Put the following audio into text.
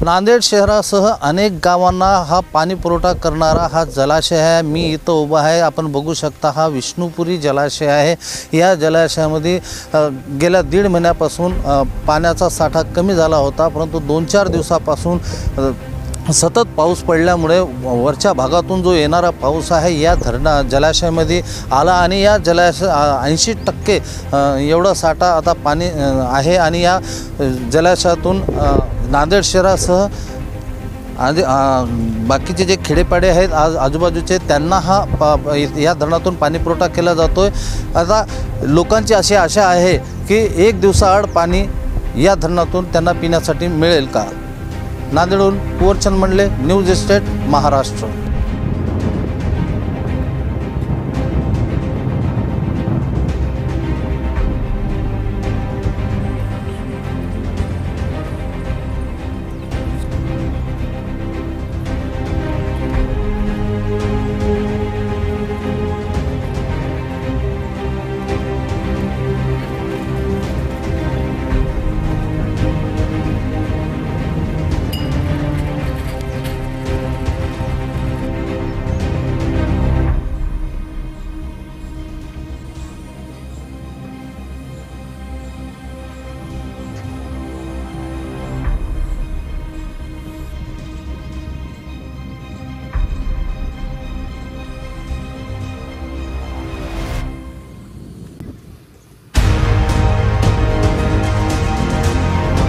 नांदेड शहरासह अनेक गावांना हा पाणी पुरवठा करणारा हा जलाशय आहे। मी इथं उभा आहे, आपण बघू शकता हा विष्णुपुरी जलाशय आहे। या जलाशयामध्ये गेल्या 1.5 महिन्यापासून पाण्याचा साठा कमी झाला होता, परंतु 2-4 दिवसापासून सतत पाऊस पडल्यामुळे वरच्या भागातून जो येणारा पाऊस आहे या जलाशयामध्ये आला आणि या जलाशय 80% एवढा साठा आता पाणी आहे आणि या जलाशयातून नांदेड शहरासह आणि बाकीचे जे खेडेपाडे आहेत आजूबाजूचे त्यांना या धरणातून पाणी पुरवठा केला जातोय। आता लोकांची अशी आशा आहे की 1 दिवसाआड पाणी या धरणातून त्यांना पिण्यासाठी मिळेल का। नांदेडहून कुंवरचंद मंडले, न्यूज एस्टेट, महाराष्ट्र।